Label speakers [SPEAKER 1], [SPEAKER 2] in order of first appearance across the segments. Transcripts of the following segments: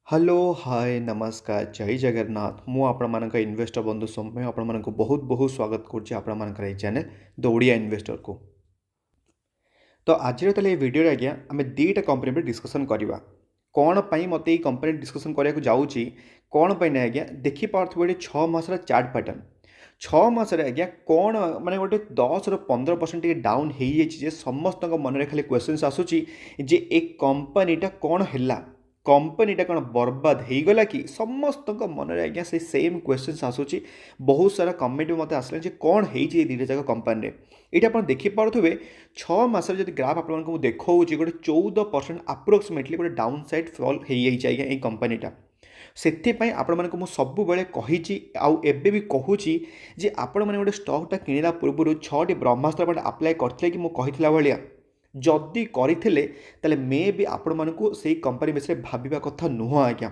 [SPEAKER 1] Hello hi नमस्कार जय जगन्नाथ मु आपण इन्वेस्टर बंधु सौम्य आपण बहुत बहुत स्वागत करुँच चैनल द ओडिया इन्वेस्टर को। तो आज वीडियो आज्ञा आम दुईटा कंपनी पर डिस्कसन करवा कौन पाई मत ये कंपनी डिस्कसन करने जाऊँगी कौन पाई ना आज्ञा देखिपे 6 मासर चार्ट पैटर्न 6 मासरे आज्ञा कौन माने गोटे 10 ରୁ 15% डाउन हो जाए समस्त मन में खाली क्वेश्चन आसूची जे एक कंपनीटा कौन है कंपनीटा कौन बर्बाद हो गला कि समस्त मन में आज्ञा से सेम क्वेश्चन आसूची। बहुत सारा कमेंट भी मत आसला कौन हो दुईटा जाक कंपनी ये आप देखिपे 6 मास जब ग्राफ आपको देखा गोटे 14% आप्रोक्सीमेटली गोटे डाउन सैड फल हो जाए आज्ञा ये कंपनीटा से आपण को सब कही आउ एबे भी कहूँ जे आपण मैंने गोटे स्टॉकटा किणला पूर्व 6टी ब्रह्मास्त्र आप्लाय करते कि मुझे भाया जदि करते मे भी आपण मानक से कंपनी विषय भाविबा कथा नुह आज्ञा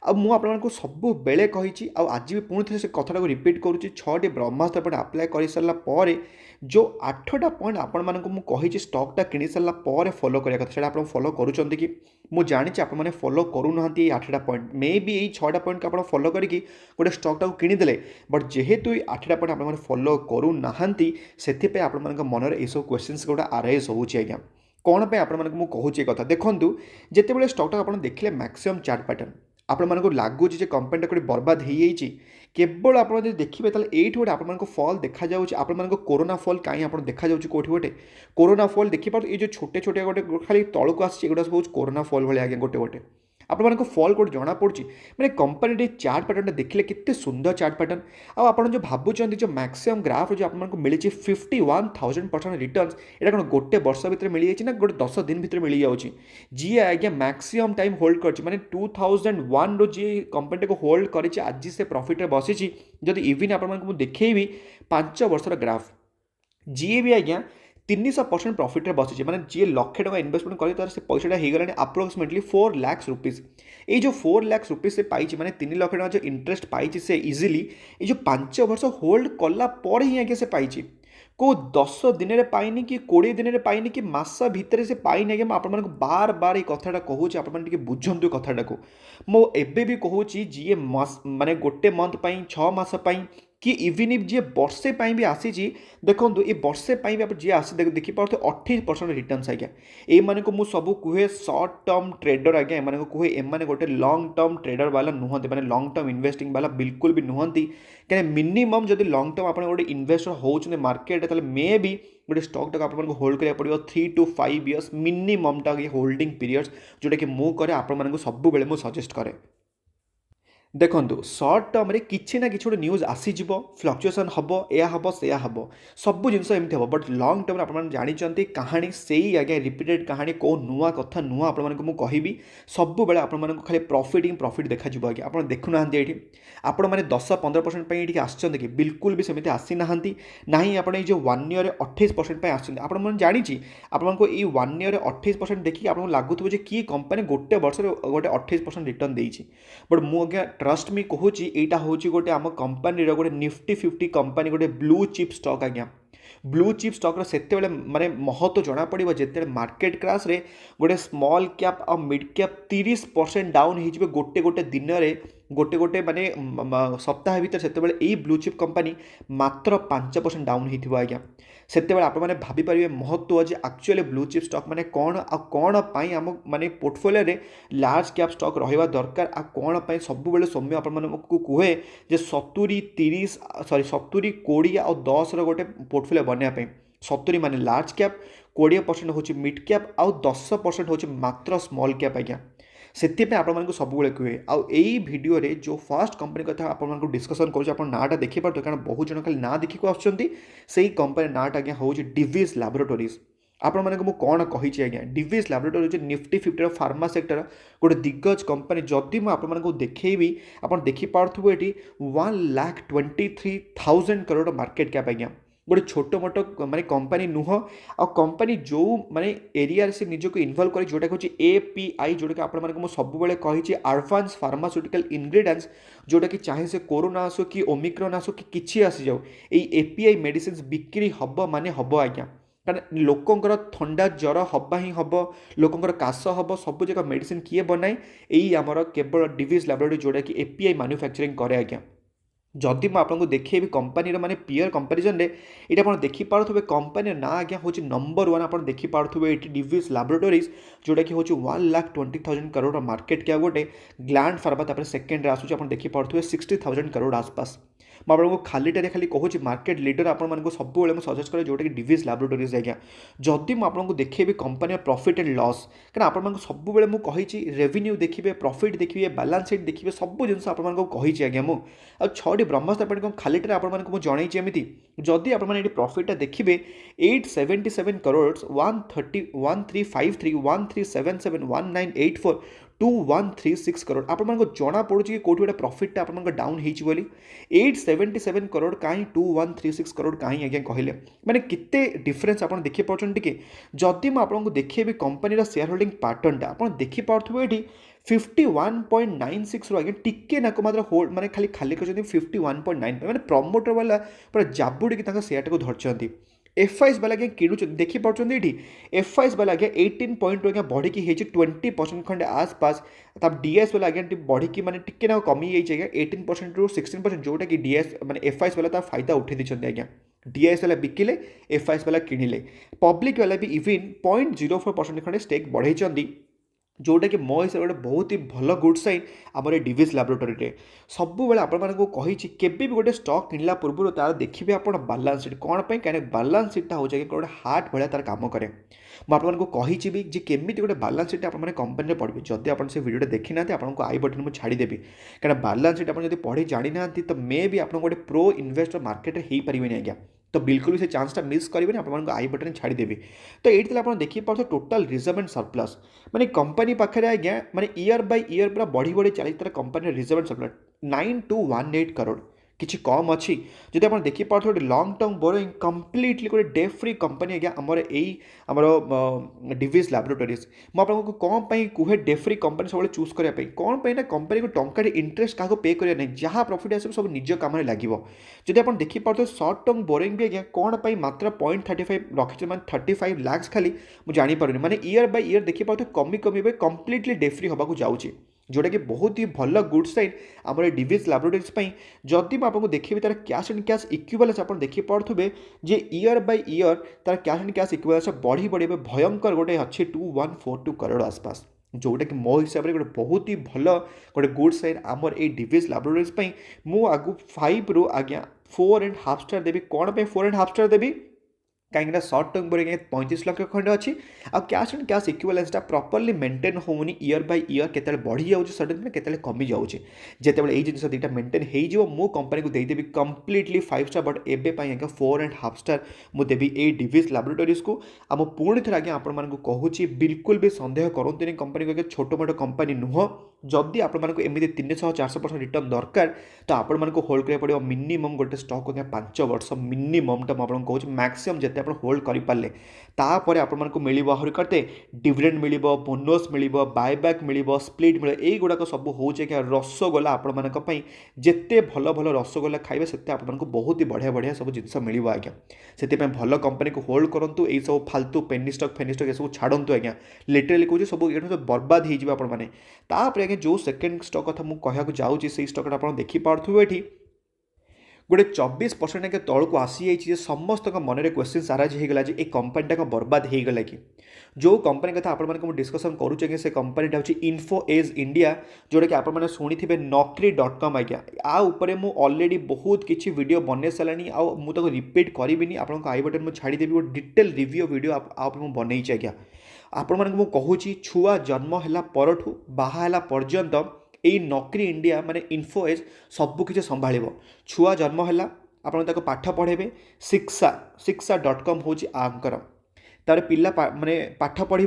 [SPEAKER 1] आ मुझे सब बेले कही आज भी पुणी थे से कथा को रिपीट करुँची 6टी ब्रह्मास्त्र आप्लाय कर सारापर जो 8टा पॉइंट आपण मानक मुझे स्टॉकटा किणी सारापर फॉलो करा कथा आप फॉलो करुँच कि मुझे जानी आप फॉलो करूना 8टा पॉइंट मे भी यही 6टा पॉइंट को आप फॉलो करके गोटे स्टॉकटा को किणीदे बट जेहेतु 8टा पॉइंट आप फॉलो करूना से आपण मन में यू क्वेश्चन गोटा आरएस होची आज्ञा कौन पे आपण मानक कहूँ कथा देखूँ जिते स्टॉकटा आप देखिले मैक्सिमम चार्ट पैटर्न आपण मानक लगुच कंपनीटा कोई बर्बाद हो जाए केवल आप देखिए ये गोटे आप फल देखा आपण कोरोना फल कहीं आप देखा कौटी गोटे कोरोना फल देखिए ये जो छोटे छोटे गोटे खाली तौक आसगुड़ा सब कोरोना फल भाई आज्ञा गोटे गोटे आपण फल गोटे जना पड़ी मैंने कंपनी चार्ट पैटर्न देखिले कितने सुंदर चार्ट पैटर्न आप जो भावुं जो मैक्सिमम ग्राफ जो आपको मिली 51,000% रिटर्न्स यहाँ कौन गोटे वर्ष भितर मिल जाए ना गोटे 10 दिन भितर मिल जाऊँगी जी आज्ञा मैक्सिमम टाइम होल्ड कर 2001 रो जी कंपनी को होल्ड कर आज से प्रॉफिट रे बसी जदि इवन आपको देखी 5 वर्षर ग्राफ जी भी आज्ञा 300% प्रॉफिट रे बसी मैंने जी लक्षे टका इन्वेस्टमेंट कर तार से पैसाटा हो गला अप्रोक्सीमेटली 4 लाख रुपीज ये जो 4 लाख रुपीज से पाई मैंने 3 लाख टका जो इंटरेस्ट पाई से इजिली ये जो 5 वर्ष होल्ड कला ही आगे से पाई को 10 दिन में पाइनि कि 20 दिन में पाइनि कि मास भितर से पाइनि आगे आप बार बार ये कथाटा कहूँ आप बुझंतु कथाटा को मुझे भी कहूँ जी माने गोटे मंथ 6 मास कि इवन इफ जी वर्षे भी आसी देखो ये वर्षे भी आप जी आसी देखिए 28% रिटर्न्स आज्ञा ये मुझे सब कहे सर्ट टर्म ट्रेडर आज्ञा एम कहे एम गोटे लंग टर्म ट्रेडर वाला नुहति मैंने लंग टर्म इन्वेस्टिंग वाला बिल्कुल भी नुहति कहीं मिनिमम जब लंग टर्म आप गोटे इन्वेस्टर होने मार्केट मे भी गोटे स्टॉक टाक आपको होल्ड करा पड़ो 3 to 5 इयर्स मिनिमम टा होल्डिंग पीरियड्स जोटा कि मुझे आपको सब बेले सजेस्ट करे देखो सर्ट टर्म किसी ना कि गोटे न्यूज आसीज फ्लक्चुएसन हम या हम से हम सब जिन एमती हम बट लंग टर्म आप जानते कहानी से ही आज्ञा रिपीटेड कहानी कौ नुआ कथा नुआ आपको कहि सब बेले आप खाली प्रॉफिट ही प्रॉफिट देखा आज्ञा आप देखुना ये आपण मैंने 10-15% ये आसते कि बिल्कुल भी सेमती आसी ना आप जो 1 ईयर 28% आसान जानी आपको ये 1 ईयर 28% देखिए आपको लगुव कि कंपनी गोटे वर्ष गोटे 28% रिटर्न देती बट मुझे ट्रस्ट मी कहूँ यहाँ हूँ गोटे आम कंपनी गोटे निफ्टी 50 कंपनी गोटे ब्लू चिप स्टॉक आज्ञा ब्लू चिप स्टॉक से माने महत्व जना पड़ो जिते मार्केट क्राश रे गोटे स्मॉल कैप और मिड कैप 30% डाउन हो गोटे गोटे दिन में गोटे गोटे माने सप्ताह भीतर से यही ब्लू चिप कंपनी मात्र 5% डाउन हो आज्ञा से आप भाई महत्व जे एक्चुअली ब्लू चिप स्टॉक माने कौन आ कौन पाई आम माने पोर्टफोलियो रे लार्ज कैप स्टॉक रहिबा दरकार आ कौन पाई सब बेले सौम्य आपको कहे जे 70-30 सॉरी 70-20 और 10 रो गोटे पोर्टफोलियो बनवाई 70 माने लार्ज कैप 20% हूँ मिड कैप आउ 10% हूँ मात्र स्मॉल कैप आज्ञा से आपको सब कहे आई भिडियो जो फर्स्ट कंपनी कथा आपको डिस्कसन कर नाटा देखिए कारण बहुत जन खाली ना देखी आसुँच कंपनी नाटा आज्ञा हूँ डिविज लैबोरेटरीज आपण मानक कौन कही आज्ञा Divi's laboratory Nifty 50 pharma sector गोटे दिग्गज कंपनी जदि मुझे देखी आप देखिपे ये 1,23,000 करोड़ मार्केट कैप आज्ञा गोटे छोट मोट माने कंपनी नुह आ कंपनी जो माने एरिया से निजक इनवल्व कर जोटा हूँ API जोटा कि आपको सब बेले कही एडवांस फार्मास्यूटिकल इंग्रेडिएंट्स जोटा कि चाहे से कोरोना आसो कि ओमिक्रॉन आसो कि किसी आसी जाओ ये API मेडिसिन बिक्री हम माने हम आज्ञा कारण लोकंर थंडा जर हवा ही हम लोकंर काश हम सब जगह मेडिसिन किए बनाए यही आमर केवल डिविज लैबोरेटरी जोटा कि एपीआई मैन्युफैक्चरिंग करे आज्ञा जदि मुझे आपको देखिए कंपानी माने पीयर कंपारिजन रे ये आप देखिपे कंपानी ना आज्ञा हूँ नंबर वन आप देखिपे ये डिविज लैबोरेटरीज जोटा कि हूँ 1,20,000 करोड़ मार्केट क्या गोटे ग्लैंड फार्मा सेकेंड आसूँ आप देखिपे 60,000 करोड़ आसपास मुझे खालीटे खाली कहूँ मार्केट लीडर आपको सब सजेस्ट करे जोटा कि डिविज लैबोरेटरीज आज्ञा जदि मुझे देखिए कंपानी प्रॉफिट एंड लॉस क्या आपको सब मुझे रेवेन्यू देखिए प्रॉफिट देखिए बैलेंस शीट देखिए सब जिन आपको कही आज्ञा मुझे छटी ब्रह्मास्त्र पाणी खालीटे आपको जनई एमती जदि आपने प्रॉफिटा देखिए 877 करोड़ 1,353 1,377 1,984 2,136 करोड़ आपको जना पड़ू कि कौट गोटे प्रॉफिट आपको डाउन होली 877 करोड़ कहीं 2,136 करोड़ कहीं आज्ञा कहले मैंने केते डिफरेन्स आप देखिए टे जदि मुझे देखिए कंपानी शेयर होल्डिंग पैटर्नटा आप देखिपे ये 51.96 रू आज्ञा टिके नाक मात्र होल्ड मैंने खाली खाली कर 51.9 मैंने प्रमोटर वाला पूरा जाबुड़ी शेयर को धरती एफआईएस वाला आज्ञा किणुच देखिपे ये एफआईएस वाला आज्ञा 18.2 आज्ञा बढ़ी 20% खंडे आसपास तब डीएस वाला आज्ञा बढ़ी मैंने टिके ना कमी आज्ञा 18% रू 16% जोटा कि डीएस मैंने एफआईएस वाला फायदा उठे देते आज्ञा डीएस वाला बिकिले एफआईएस वाला किणिले पब्लिक वाला भी इवन 0.04% खंडे स्टेक बढ़ाई जोटा कि मो हिसाब से बहुत ही भल गुड साइन आम डिविज लैबोरेटरी रे सब आपको कही केबे भी गोटे स्टॉक किणला पूर्व तार देखिए आप बैलेंस शीट कौन पे कहीं बैलेंस शीटा हो गोटे हार्ट भाया तार काम कै मुझे कही भी जे केमी गोटे बैलेंस शीट आप कंपानी पढ़े जदि आप से वीडियो देखी ना आपको आई बटन मुझे छाड़देवी कहीं बैलेंस शीट आप पढ़ी जानी ना तो मे भी आप गोटे प्रो इन्वेस्टर मार्केट में हो पारे आज्ञा तो बिल्कुल भी से चांसटा मिस करेंगे आपको आई बटन छाड़देवी तो ये आप देखिए टोटाल रिजर्व एंड सरप्लस माने कंपानी पाखे आज्ञा माने ईयर बाय ईयर पूरा बढ़ी बढ़ी चली तरह company reserve and surplus 9,218 crore किसी कम अच्छी जब आप देखिए गोटे लंग टर्म बोरोइंग कम्प्लीटली गोटे डे फ्री कंपानी आज्ञा आमर यही आमर डिविज लैबोरेटरीज मुझे कौन कहे डे फ्री कंपानी सब चूज करने कौन ना कंपानी को टंका इंटरेस्ट क्या पे करें जहाँ प्रॉफिट आस सब निज कम लगे जब आप देखिए सर्ट टर्म बोरोइंग भी आज्ञा कौन मात्र 0.35 रखी मैंने 35 लाख खाली मुझे जानीपारे मैंने ईयर बाय ईयर देखिए कमी कमी कम्प्लीटली डे फ्री होगा जाऊँगी जोटा कि बहुत ही भल गुड साइन आम डिविज लैबोरेटरीज जदि आपको देखिए तार कैश एंड कैश इक्विवेलेंस आप देखिपे जे ईयर बाय ईयर तार कैश एंड कैश इक्विवेलेंस बढ़ी बढ़ी भयंकर गोटे अच्छे 2,142 करोड़ आसपास जोटा कि मो हिसाब से गोटे बहुत ही भल गोटे गुड साइन आमर ये डिविज लैबोरेटरीज मु आगु 5 रु आज्ञा 4.5 स्टार देवी कौन पे 4.5 स्टार देवी कहीं सर्ट टर्म बोरे 35 लाख खंडे अच्छी आ कैश एंड कैश इक्विवेलेंसटा प्रॉपर्ली मेंटेन होनी ईयर बाय ईयर केतले बढ़ी जाऊँ सडन केतले कमी जाऊँचे जितेबाला ये जिन दुटा मेंटेन हो मो कंपनी को देदेवी कम्प्लीटली 5 स्टार बट एवं 4.5 स्टार मुझे ये डिविज लैबोरेटरीज को आम पुणी थे आज्ञा आपको कहूँ बिल्कुल भी सन्देह करते कंपनी को छोट मोट कंपनी नुह जदि आपको एमती 300-400% रिटर्न दरकार तो आपको होल्ड करा पड़ो मिनिमम गोटे स्टॉक आज्ञा 5 वर्ष मिनिममटा मुझे कहूँ मैक्सिमम जिते आप होल्ड करें तापर आपको मिल आहरी करते डिविडेंड मिल बोनस मिल बायबैक मिल स्प्लिट मिले युवाक सब हो रसगोला आपण जिते भल भल रसगोला खाइबे से आपको बहुत ही बढ़िया बढ़िया सब जिन मिल आज्ञा से भल कंपनी को होल्ड करूँ यही सब फालतू पेनी स्टॉक फेनी स्टॉक ये सब छाड़ू आज्ञा लिटराली कहूँ सब ये सब बर्बाद होने जो सेकेंड स्टॉक कथा मुझे कहूँ जाऊँगी से स्टॉक आप देखिपे ये गोटे 24% के तौर को आसी जाइए समस्त मन में क्वेश्चन साराज होगा जे ये कंपनीटा कौन बर्बाद होगला कि जो कंपनी कथा आपको डिस्कसन करुचे से कंपनीटा हूँ इन्फो एज इंडिया जोटा कि आपने शुणी naukri.com आज्ञा आउे मुझे ऑलरेडी बहुत किसी वीडियो बन सारे आउ रिपीट करी आपको आई बटन मुझे छाड़देवी गोटे डिटेल रिव्यू वीडियो आप बनई आज्ञा आपको कहूँ छुआ जन्म है परठू बाहा पर्यंत यही नौकरी इंडिया माने इन्फो एज सबकि संभाल छुआ जन्म है आपको पाठ पढ़ेबे शिक्षा.com हूँ आमकर तार पिला माने पाठ पढ़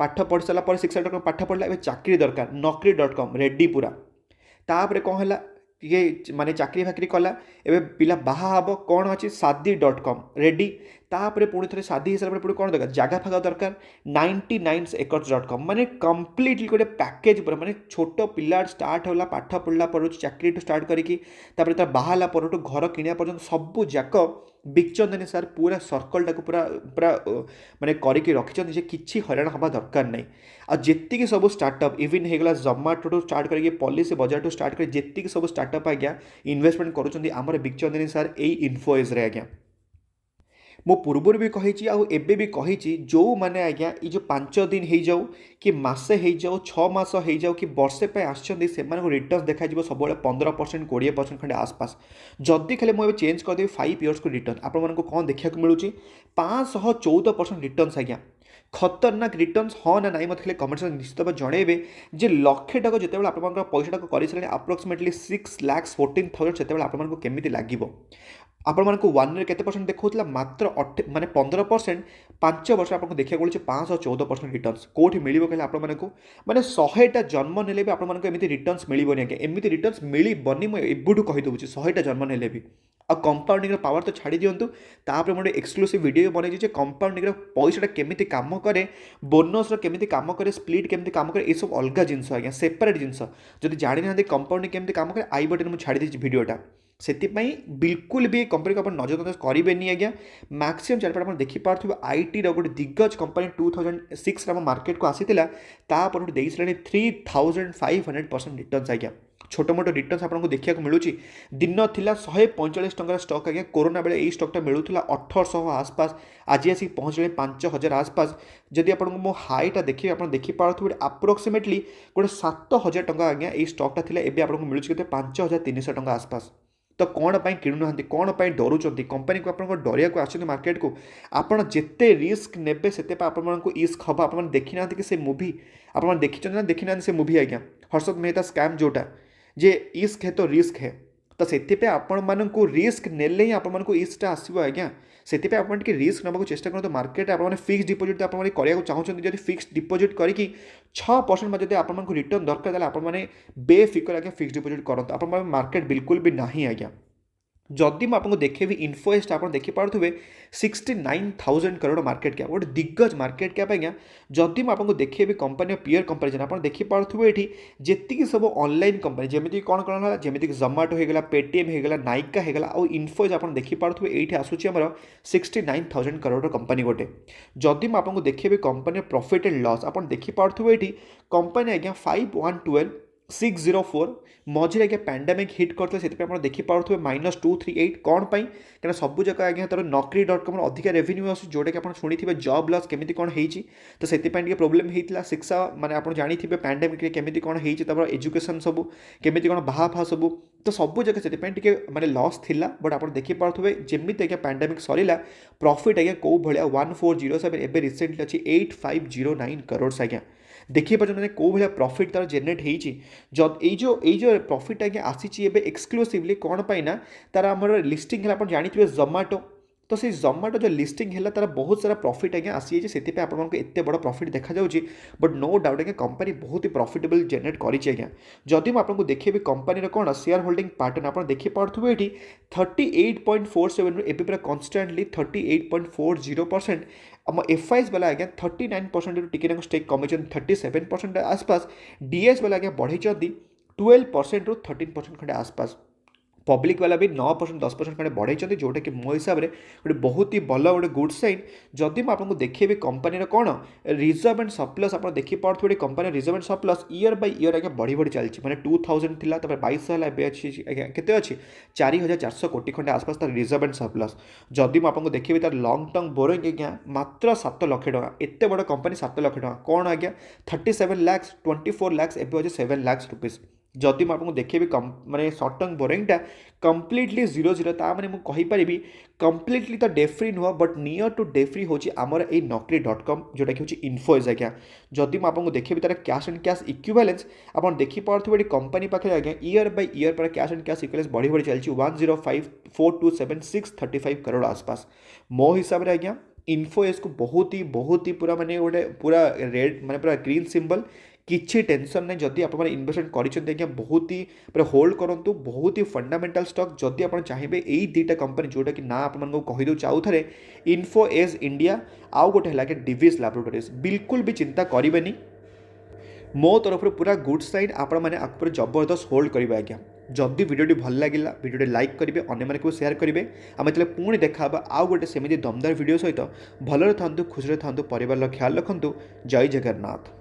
[SPEAKER 1] पाठ पढ़ सारा शिक्षा.com पाठ पढ़ला चाकरी दरकार naukri.com रेडी पूरा तापर कौन है ये माने चाकरी फाकरी कला एवं पिला बाहा हम कौन अच्छी शादी.com रेडी तापर पुणी थे शादी हो सारा पुणी कौन दरकार जगह फागा दरकार 99acres.com माने कंप्लीटली गोटे पैकेज पर माने छोट पिला स्टार्ट होला पाठ पढ़ला पर चाकरी टू स्टार्ट करिकी बाहला पर घर किणा पर्यंत सबू जाक बिकचंदनी सर पूरा सर्कल टाक पूरा पूरा माने करके रखिंट जे किसी हराण हवा दरकार नहीं आती सब स्टार्टअप इवन होगा जोमाटो टू स्टार्ट करके पॉलिसी बजार टू स्टार्ट कर जी सब स्टार्टअप आज्ञा इन्वेस्टमेंट करुँच बिकचंदनी सर यही इन्फोएज आज्ञा मो पूर्वर भी कही आबे भी कही जो मैंने आज्ञा ये जो 5 दिन हो जाऊ कि मसे हो जाऊ 6 मास हो जाऊ कि वर्षे पे आसछंदी से रिटर्न देखा सब 15% 20% खंडे आसपास जदि खाली मुझे चेंज करदेवी 5 इयर्स को रिटर्न आपको कौन देखा मिलूँ 514% रिटर्न्स आज्ञा खतरनाक रिटर्न्स हाँ ना नहीं मतलब कमेंट्स निश्चित भाव जनइबे जे लक्षे टाक जो आप पैसा कर सारे अप्रोक्सीमेटली 6,14,000 से आपको केमिति लगे आपण मानक 1 केते परसेंट देखा मात्र माने 15% 5 वर्ष आपको देखा मिलूँ 514% रिटर्न्स कौटी मिल कहले आपण माने 100टा जन्म नेले भी आपण एमती रिटर्न्स मिलबनी आगे एमती रिटर्न्स मिलबनी मुझे एबुठू कहीदेवी 100टा जन्म नेले भी आ कंपाउंडिंग पावर तो छाड़ी दिंतु तापर मुझे एक्सक्लूसिव वीडियो बनई कंपाउंडिंग पैसाटा केमिति काम करे बोनस केमिति काम करे स्प्लिट केमिति काम करे ये सब अलग जिनस आज्ञा सेपरेट जिनस जब जानी ना कंपाउंडिंग केमिति काम करे आई बटन मुझे छाड़ी देती वीडियोटा से बिल्कुल भी कंपनी को नजरअंदाज करेंगे आज्ञा मैक्सीम चार्ट आप देखिपे आईटी गोटे दिग्गज कंपनी 2006 मार्केट को आसीला तापर दे सारे 3,500% रिटर्न्स आज्ञा छोट मोट रिटर्न्स आपको देखा मिलूँ दिन थिला 145 टंकार स्टक आज्ञा कोरोना बेले यही स्टकटा मिलूला 1800 आसपास आज आसिक पहुँचले 5,000 आसपास जदि आपको मो हाईटा देखिए आप देखिपे अप्रोक्सीमेटली गोटे 7,000 टंका आज्ञा ये स्टकटा थिला एबे आपको मिलूँ के 5,300 टंका आसपास तो कौन पर किणुना कौन पर डरुंच कंपनी को आप डरिया को आस मार्केट को आपड़ जिते रिस्क ने से आपको इस्क हम आप देखी ना कि से मूवी आप देखी ना देखी ना से मूवी आज्ञा हर्षद मेहता स्कैम जोटा जे इस्क है तो रिस्क है तो से आपण मानक रिस्क नेले ही आपको इस्कटा आसो आज्ञा से रिस्क नाक चेष्टा करूँ मार्केट आप फिक्स डिपोजिट आप चाहते जब फिक्स डिपोजिट करके 6% जब आपको रिटर्न दरकार आपने बेफिकर आज्ञा फिक्स डिपोजिट करते आप मार्केट बिल्कुल भी ना आज्ञा जदि मुझे देखेबी इन्फोएस्ट आप देखिपे 69,000 करोड़ मार्केट कैप गोटे दिग्गज मार्केट कैप आज्ञा जदि मुझे देखेबी कंपनी पीयर कंपेरिजन आप देखिपे ये सब ऑनलाइन कंपनी जमीक कौन कौन है जमीक जोमाटो होगा पेटीएम होगा नायिका होगा और इन्फोएज आप देखिपे ये आसूँ आमर 69,000 करोड़ कंपनी गोटे जदि मुझे देखेबी कंपनी प्रॉफिट एंड लॉस आप देखिपे ये कंपनी आज्ञा 5112 604 मझे आज्ञा पैंडेमिक हिट करते से देखिपे -238 कौन पाई क्या सब जगह आज्ञा तार नौकरी.com अधिक रेवेन्यू आस जोटा कि आप शुणी जॉब लॉस केमिति कौन होती तो से प्रोब्लेम होता शिक्षा माने आप जानी पैंडेमिक केमिति कौन होता एजुकेशन सब केमिति कौन बाहा सब तो सब जगह से माने लॉस थिला बट आप देखिपे जमी आज्ञा पैंडेमिक सरीला प्रॉफिट आज्ञा कौ भाया 1407 एवं रिसेंटली अच्छी 8509 करोड़ आज्ञा देखिए मैंने कौ भाया प्रॉफिट तार जेनेट हो प्रॉफिट आज्ञा आसी एक्सक्लूसिवली कौन पाइना तार आम लिस्टिंग है आप जानी जोमाटो तो से जोमाटो जो लिस्टिंग है तार बहुत सारा प्रॉफिट आज्ञा आसी से आपको एत बड़ प्रॉफिट देखा जाऊँगी बट नो डाउट आज्ञा कंपनी बहुत ही प्रॉफिटेबल जेनेट करें आज्ञा जदि मुझे देखिए कंपनी कौन शेयर होल्डिंग पैटर्न आप देखिपे ये 38.47 एवं पूरा कन्स्टांटली 38.40% आम एफआईएस वाला आज्ञा 39% टिके स्टेक कमे 37% आसपास डीएस वाला आज्ञा बढ़ई 12% रु 13% खंडे आसपास पब्लिक वाला भी 9% 10% खंडे बढ़ई जोटा कि मो हिसाब से गोटे बहुत ही भल गोटे गुड साइन जदि आपको देखिए कंपनी कौन रिजर्व एंड सरप्लस आप देखिपे company reserve and surplus year by year आज्ञा बढ़ी बढ़ी चलती मैंने 2000 थिला 2200 आज्ञा केते अच्छी 4,400 कोटी खंडे आसपास तार रिजर्व एंड सरप्लस जदि आपको देखिए तार लंग टर्म बोरोइंग आज्ञा मात्र 7 लाख टका एत बड़ कंपनी 7 लाख टका कौन आज्ञा 37 लाख 24 लाख एवं अच्छे 7 लाख रुपीज जदि मुझे देखिए माने सर्ट टर्म बोरिंगटा कम्प्लीटली 0 मैंने मुझे कम्प्लीटली तो डे फ्री नुह but near to debt free हूँ आमर ये नौकरी.com जोटा कि हूँ इन्फोएज आज्ञा जदि मुझे देखिए तार कैश एंड कैश इक्विवेलेंस आप देखिपे कंपनी पाखे आज्ञा ईयर बाय ईयर पर कैश एंड कैश इक्विवेलेंस बढ़ी बढ़ी चलती 105,427,635 करोड़ आसपास मो हिसाब से आज्ञा इन्फोएज को बहुत ही पूरा माने गोटे पूरा रेड माने पूरा ग्रीन सिंबल किछि टेंशन नहीं जदि आप इन्वेस्टमेंट करिसेंते आज्ञा बहुत ही पूरा होल्ड करंतु बहुत ही फंडामेंटल स्टॉक जदि आप चाहिए यही दुईटा कंपनी जोटा कि ना आपको कहीदे आउ थे इन्फो एज इंडिया आउ गोटे है कि डिविस लैबोरेटरीज बिल्कुल भी चिंता करेंगे मो तरफ पूरा गुड साइड आपण मैंने पूरा जबरदस्त होल्ड करेंगे आज्ञा जदि वीडियोटी भल लगे वीडियोटी लाइक करेंगे अन्य को शेयर करेंगे आम जो पुणी देखा आउ गोटे सेमती दमदार वीडियो सहित भलरे था खुशी था परिवार ख्याल रखु जय जगन्नाथ।